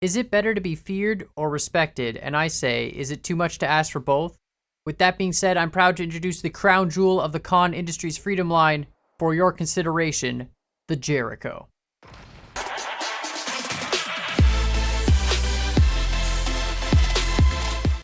Is it better to be feared or respected? And I say, is it too much to ask for both? With that being said, I'm proud to introduce the crown jewel of the con industry's freedom line for your consideration, the Jericho.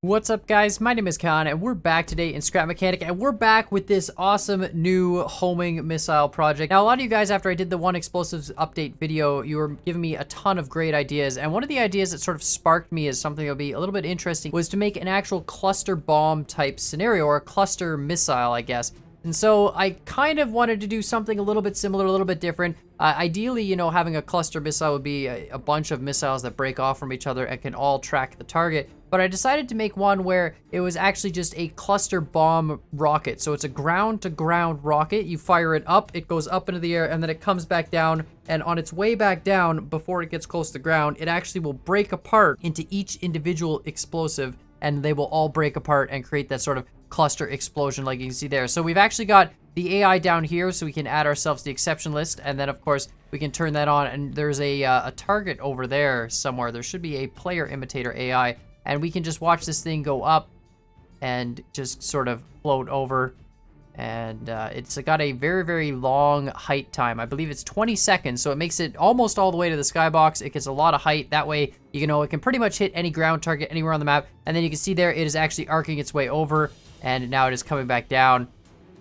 What's up, guys? My name is Khan, and we're back today in Scrap Mechanic, and we're back with this awesome new homing missile project. Now, a lot of you guys, after I did the one explosives update video, you were giving me a ton of great ideas, and one of the ideas that sort of sparked me as something that would be a little bit interesting was to make an actual cluster bomb type scenario, or a cluster missile, I guess. And so I kind of wanted to do something a little bit similar, a little bit different. Ideally, you know, having a cluster missile would be a bunch of missiles that break off from each other and can all track the target. But I decided to make one where it was actually just a cluster bomb rocket. So it's a ground-to-ground rocket. You fire it up, it goes up into the air, and then it comes back down. And on its way back down, before it gets close to the ground, it actually will break apart into each individual explosive, and they will all break apart and create that sort of cluster explosion like you can see there. So we've actually got the AI down here, so we can add ourselves the exception list, and then of course we can turn that on, and there's a target over there somewhere. There should be a player imitator AI, and we can just watch this thing go up and just sort of float over. And it's got a very, very long height time. I believe it's 20 seconds, so it makes it almost all the way to the skybox. It gets a lot of height. That way, you know, it can pretty much hit any ground target anywhere on the map. And then you can see there, it is actually arcing its way over, and now it is coming back down.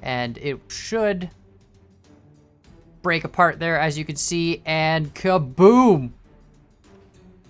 And it should break apart there, as you can see, and kaboom!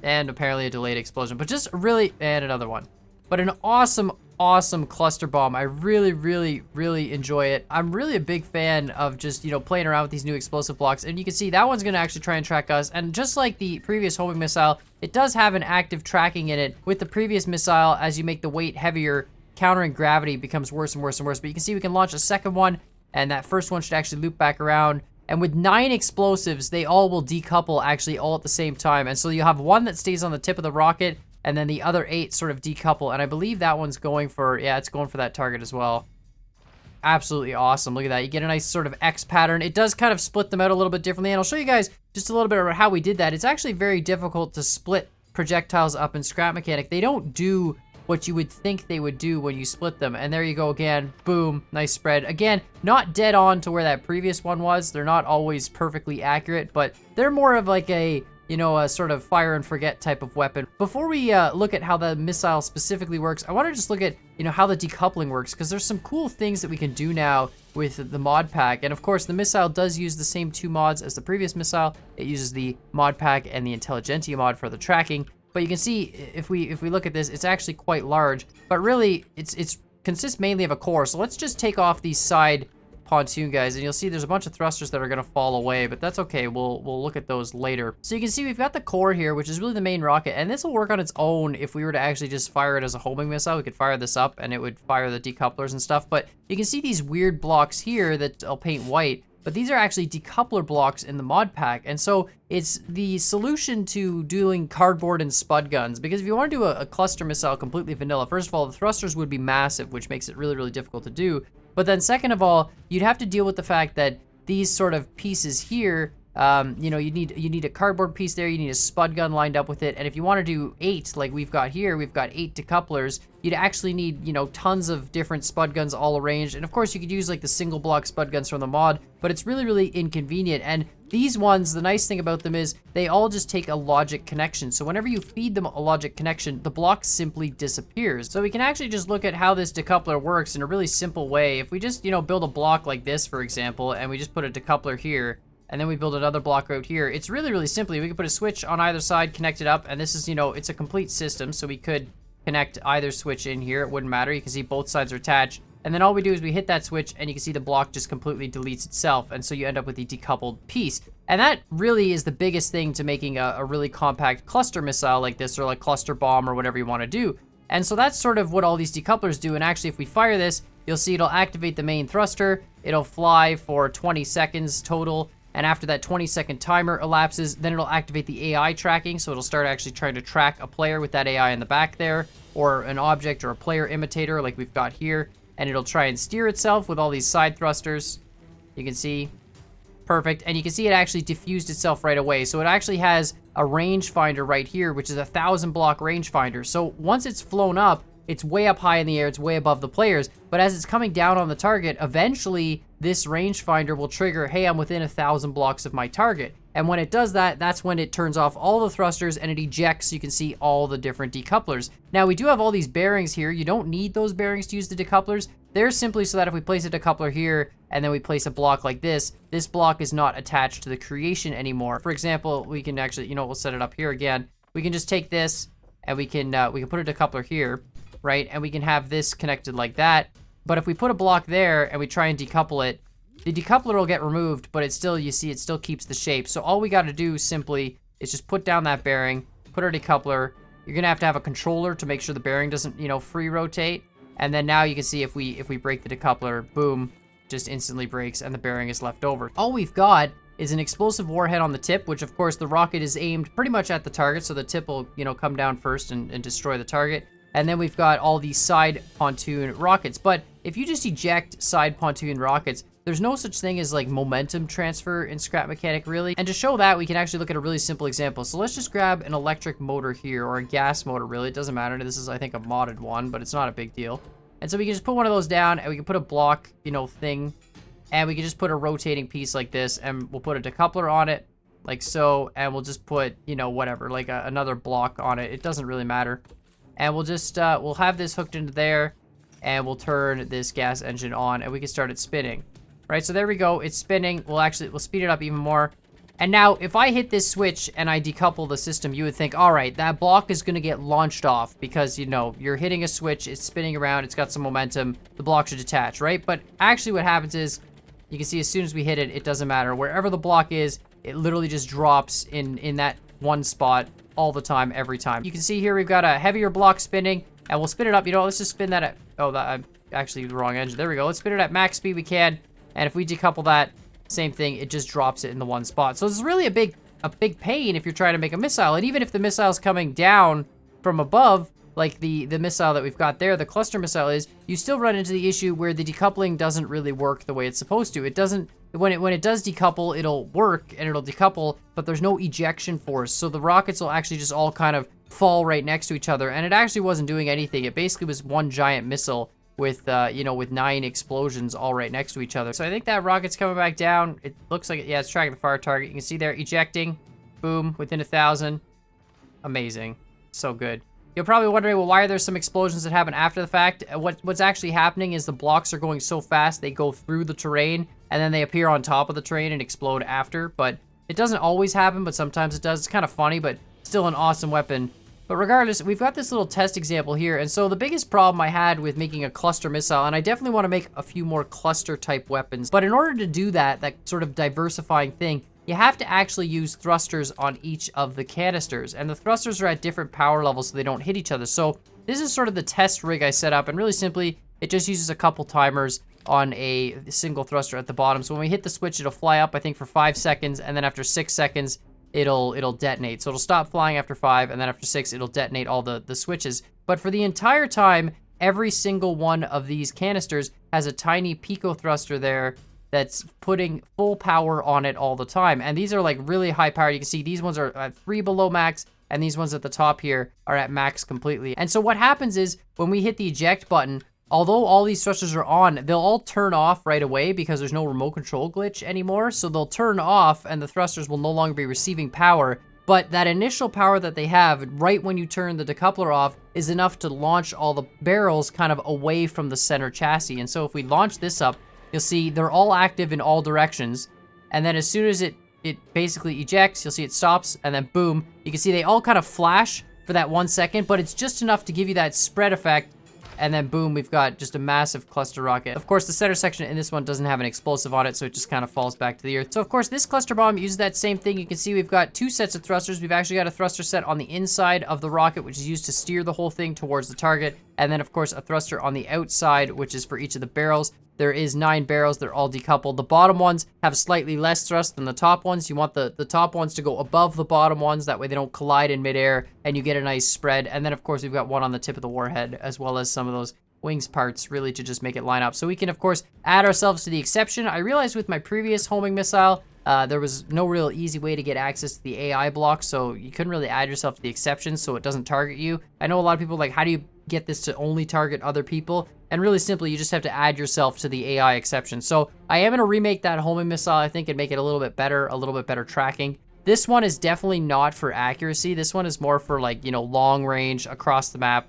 And apparently a delayed explosion, but just really, and another one. But an awesome cluster bomb. I really enjoy it. I'm really a big fan of just, you know, playing around with these new explosive blocks. And you can see that one's gonna actually try and track us. And just like the previous homing missile, it does have an active tracking in it. With the previous missile, as you make the weight heavier, countering gravity becomes worse and worse and worse. But you can see we can launch a second one, and that first one should actually loop back around. And with 9 explosives, they all will decouple actually all at the same time. And so you have one that stays on the tip of the rocket, and then the other 8 sort of decouple. And I believe that one's going for, yeah, it's going for that target as well. Absolutely awesome. Look at that. You get a nice sort of X pattern. It does kind of split them out a little bit differently. And I'll show you guys just a little bit about how we did that. It's actually very difficult to split projectiles up in Scrap Mechanic. They don't do what you would think they would do when you split them. And there you go again. Boom. Nice spread. Again, not dead on to where that previous one was. They're not always perfectly accurate, but they're more of like a, you know, a sort of fire and forget type of weapon. Before we look at how the missile specifically works, I want to just look at, you know, how the decoupling works, because there's some cool things that we can do now with the mod pack. And of course, the missile does use the same 2 mods as the previous missile. It uses the mod pack and the Intelligentsia mod for the tracking. But you can see, if we look at this, it's actually quite large. But really, it's consists mainly of a core. So let's just take off these side pontoon guys, and you'll see there's a bunch of thrusters that are gonna fall away, but that's okay. We'll look at those later. So you can see we've got the core here, which is really the main rocket, and this will work on its own if we were to actually just fire it as a homing missile. We could fire this up, and it would fire the decouplers and stuff. But you can see these weird blocks here that I'll paint white. But these are actually decoupler blocks in the mod pack. And so it's the solution to doing cardboard and spud guns. Because if you want to do a cluster missile completely vanilla, first of all, the thrusters would be massive, which makes it really difficult to do. But then second of all, you'd have to deal with the fact that these sort of pieces here, you know, you need a cardboard piece there, you need a spud gun lined up with it. And if you want to do 8, like we've got here, we've got 8 decouplers, you'd actually need, you know, tons of different spud guns all arranged. And of course you could use like the single block spud guns from the mod, but it's really inconvenient. And these ones, the nice thing about them is they all just take a logic connection. So whenever you feed them a logic connection, the block simply disappears. So we can actually just look at how this decoupler works in a really simple way. If we just, you know, build a block like this, for example, and we just put a decoupler here, and then we build another block out here, it's really simply, we can put a switch on either side, connect it up, and this is, you know, it's a complete system, so we could connect either switch in here. It wouldn't matter. You can see both sides are attached. And then all we do is we hit that switch, and you can see the block just completely deletes itself. And so you end up with the decoupled piece. And that really is the biggest thing to making a really compact cluster missile like this, or like cluster bomb, or whatever you want to do. And so that's sort of what all these decouplers do. And actually, if we fire this, you'll see it'll activate the main thruster. It'll fly for 20 seconds total. And after that 20-second timer elapses, then it'll activate the AI tracking. So it'll start actually trying to track a player with that AI in the back there, or an object or a player imitator like we've got here. And it'll try and steer itself with all these side thrusters. You can see, perfect. And you can see it actually diffused itself right away. So it actually has a rangefinder right here, which is a 1,000 block rangefinder. So once it's flown up, it's way up high in the air, it's way above the players, but as it's coming down on the target, eventually this rangefinder will trigger, hey, I'm within 1,000 blocks of my target. And when it does that, that's when it turns off all the thrusters and it ejects, so you can see all the different decouplers. Now, we do have all these bearings here. You don't need those bearings to use the decouplers. They're simply so that if we place a decoupler here and then we place a block like this block is not attached to the creation anymore. For example, we can actually, you know, we'll set it up here again. We can just take this and we can put a decoupler here, right? And we can have this connected like that. But if we put a block there and we try and decouple it, the decoupler will get removed, but it still, you see, it still keeps the shape. So all we got to do simply is just put down that bearing, put our decoupler. You're going to have a controller to make sure the bearing doesn't, you know, free rotate. And then now you can see if we break the decoupler, boom, just instantly breaks and the bearing is left over. All we've got is an explosive warhead on the tip, which of course the rocket is aimed pretty much at the target. So the tip will, you know, come down first and destroy the target. And then we've got all these side pontoon rockets. But if you just eject side pontoon rockets, there's no such thing as like momentum transfer in Scrap Mechanic, really. And to show that, we can actually look at a really simple example. So let's just grab an electric motor here, or a gas motor, really. It doesn't matter. This is, I think, a modded one, but it's not a big deal. And so we can just put one of those down and we can put a block, you know, thing. And we can just put a rotating piece like this and we'll put a decoupler on it like so. And we'll just put, you know, whatever, like another block on it. It doesn't really matter. And we'll just, we'll have this hooked into there and we'll turn this gas engine on and we can start it spinning. Right, so there we go, it's spinning. We'll speed it up even more. And now, if I hit this switch and I decouple the system, you would think, all right, that block is gonna get launched off because, you know, you're hitting a switch, it's spinning around, it's got some momentum, the block should detach, right? But actually what happens is, you can see as soon as we hit it, it doesn't matter. Wherever the block is, it literally just drops in that one spot all the time, every time. You can see here we've got a heavier block spinning, and we'll spin it up, you know, let's just spin that at, oh, I'm actually the wrong engine. There we go, let's spin it at max speed we can. And if we decouple that, same thing, it just drops it in the one spot. So it's really a big pain if you're trying to make a missile. And even if the missile's coming down from above, like the missile that we've got there, the cluster missile is, you still run into the issue where the decoupling doesn't really work the way it's supposed to. It doesn't, when it does decouple, it'll work and it'll decouple, but there's no ejection force. So the rockets will actually just all kind of fall right next to each other. And it actually wasn't doing anything. It basically was one giant missile with, you know, with 9 explosions all right next to each other. So I think that rocket's coming back down. It looks like, yeah, it's tracking the fire target. You can see there, ejecting, boom, within 1,000. Amazing. So good. You're probably wondering, well, why are there some explosions that happen after the fact? What's actually happening is the blocks are going so fast, they go through the terrain, and then they appear on top of the terrain and explode after. But it doesn't always happen, but sometimes it does. It's kind of funny, but still an awesome weapon. But regardless, we've got this little test example here. And so the biggest problem I had with making a cluster missile, and I definitely want to make a few more cluster type weapons, but in order to do that sort of diversifying thing, you have to actually use thrusters on each of the canisters. And the thrusters are at different power levels so they don't hit each other. So this is sort of the test rig I set up. And really simply, it just uses a couple timers on a single thruster at the bottom. So when we hit the switch, it'll fly up, I think, for 5 seconds. And then after 6 seconds, it'll detonate. So it'll stop flying after 5, and then after 6, it'll detonate all the switches. But for the entire time, every single one of these canisters has a tiny pico thruster there that's putting full power on it all the time. And these are like really high power. You can see these ones are at 3 below max, and these ones at the top here are at max completely. And so what happens is when we hit the eject button, although all these thrusters are on, they'll all turn off right away because there's no remote control glitch anymore. So they'll turn off and the thrusters will no longer be receiving power. But that initial power that they have right when you turn the decoupler off is enough to launch all the barrels kind of away from the center chassis. And so if we launch this up, you'll see they're all active in all directions. And then as soon as it basically ejects, you'll see it stops, and then boom, you can see they all kind of flash for that 1 second, but it's just enough to give you that spread effect. And then boom, we've got just a massive cluster rocket. Of course, the center section in this one doesn't have an explosive on it, so it just kind of falls back to the earth. So of course, this cluster bomb uses that same thing. You can see we've got 2 sets of thrusters. We've actually got a thruster set on the inside of the rocket, which is used to steer the whole thing towards the target. And then of course, a thruster on the outside, which is for each of the barrels. There is 9 barrels, they're all decoupled. The bottom ones have slightly less thrust than the top ones. You want the top ones to go above the bottom ones, that way they don't collide in midair and you get a nice spread. And then of course, we've got one on the tip of the warhead, as well as some of those wings parts, really to just make it line up. So we can of course add ourselves to the exception. I realized with my previous homing missile, There was no real easy way to get access to the AI block, so you couldn't really add yourself to the exceptions so it doesn't target you. I know a lot of people like, how do you get this to only target other people? And really simply, you just have to add yourself to the AI exception. So I am going to remake that homing missile, I think, and make it a little bit better tracking. This one is definitely not for accuracy. This one is more for, like, you know, long range, across the map,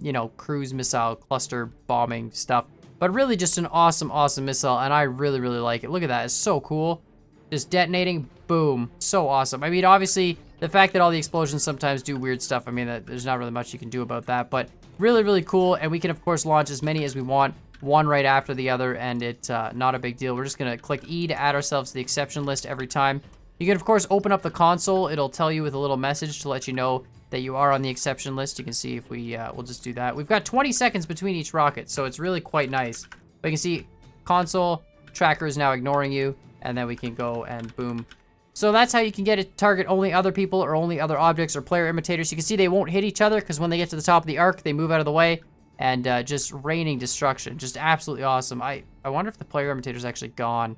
you know, cruise missile, cluster bombing stuff. But really just an awesome, awesome missile, and I really, really like it. Look at that. It's so cool. Just detonating. Boom. So awesome. I mean, obviously, the fact that all the explosions sometimes do weird stuff, I mean, there's not really much you can do about that. But really, really cool, and we can, of course, launch as many as we want, one right after the other, and it's not a big deal. We're just going to click E to add ourselves to the exception list every time. You can, of course, open up the console. It'll tell you with a little message to let you know that you are on the exception list. You can see if we'll just do that. We've got 20 seconds between each rocket, so it's really quite nice. But you can see console tracker is now ignoring you, and then we can go and boom. So that's how you can get it to target only other people or only other objects or player imitators. You can see they won't hit each other because when they get to the top of the arc, they move out of the way, and just raining destruction. Just absolutely awesome. I wonder if the player imitator is actually gone.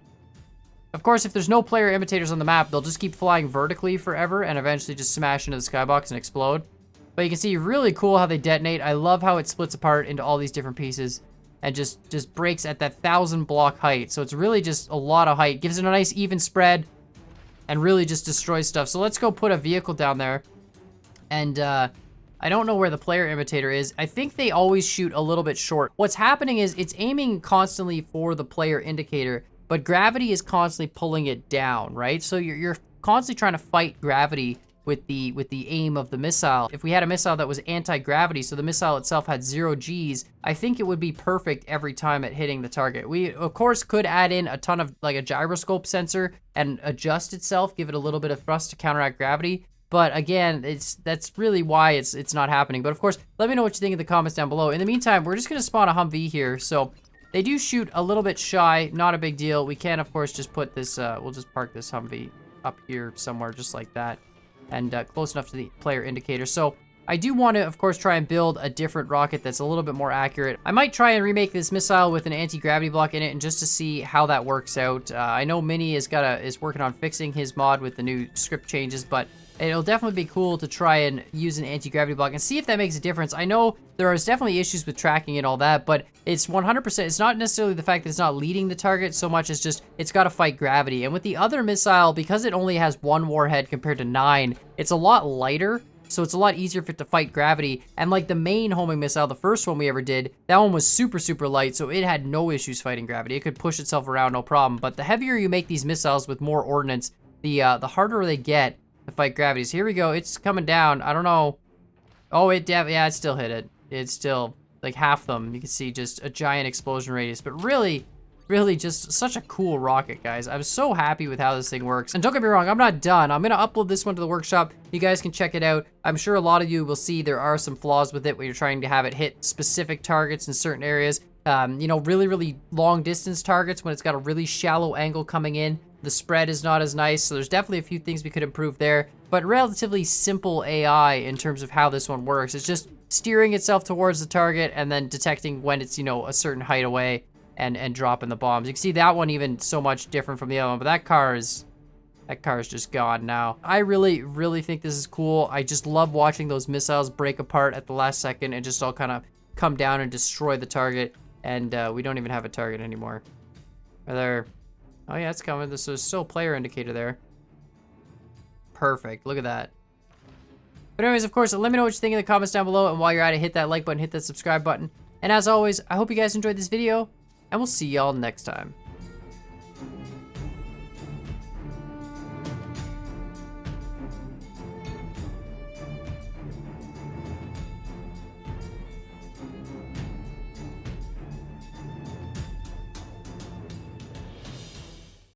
Of course, if there's no player imitators on the map, they'll just keep flying vertically forever and eventually just smash into the skybox and explode. But you can see really cool how they detonate. I love how it splits apart into all these different pieces and just breaks at that 1,000 block height. So it's really just a lot of height. Gives it a nice even spread and really just destroys stuff. So let's go put a vehicle down there. And I don't know where the player imitator is. I think they always shoot a little bit short. What's happening is it's aiming constantly for the player indicator, but gravity is constantly pulling it down, right? So you're constantly trying to fight gravity with the aim of the missile. If we had a missile that was anti-gravity, so the missile itself had 0 Gs, I think it would be perfect every time at hitting the target. We, of course, could add in a ton of, like, a gyroscope sensor and adjust itself, give it a little bit of thrust to counteract gravity. But again, that's really why it's not happening. But of course, let me know what you think in the comments down below. In the meantime, we're just gonna spawn a Humvee here. So they do shoot a little bit shy, not a big deal. We can, of course, just put this, we'll just park this Humvee up here somewhere just like that. And close enough to the player indicator. So I do want to, of course, try and build a different rocket that's a little bit more accurate. I might try and remake this missile with an anti-gravity block in it, and just to see how that works out. I know Mini is working on fixing his mod with the new script changes, but it'll definitely be cool to try and use an anti-gravity block and see if that makes a difference. I know there is definitely issues with tracking and all that, but it's 100%, it's not necessarily the fact that it's not leading the target so much as just it's got to fight gravity. And with the other missile, because it only has 1 warhead compared to 9, it's a lot lighter, so it's a lot easier for it to fight gravity. And like the main homing missile, the first one we ever did, that one was super, super light, so it had no issues fighting gravity. It could push itself around, no problem. But the heavier you make these missiles with more ordnance, the harder they get to fight gravity. So here we go. It's coming down. I don't know. Oh, yeah, it still hit it. It's still like half them. You can see just a giant explosion radius. But really, really just such a cool rocket, guys. I'm so happy with how this thing works. And don't get me wrong, I'm not done. I'm going to upload this one to the workshop. You guys can check it out. I'm sure a lot of you will see there are some flaws with it where you're trying to have it hit specific targets in certain areas. You know, really, really long distance targets when it's got a really shallow angle coming in. The spread is not as nice, so there's definitely a few things we could improve there. But relatively simple AI in terms of how this one works. It's just steering itself towards the target and then detecting when it's, you know, a certain height away and dropping the bombs. You can see that one even so much different from the other one, but that car is just gone now. I really, really think this is cool. I just love watching those missiles break apart at the last second and just all kind of come down and destroy the target. And we don't even have a target anymore. Are there... Oh yeah, it's coming. This is still player indicator there. Perfect. Look at that. But anyways, of course, let me know what you think in the comments down below. And while you're at it, hit that like button, hit that subscribe button. And as always, I hope you guys enjoyed this video. And we'll see y'all next time.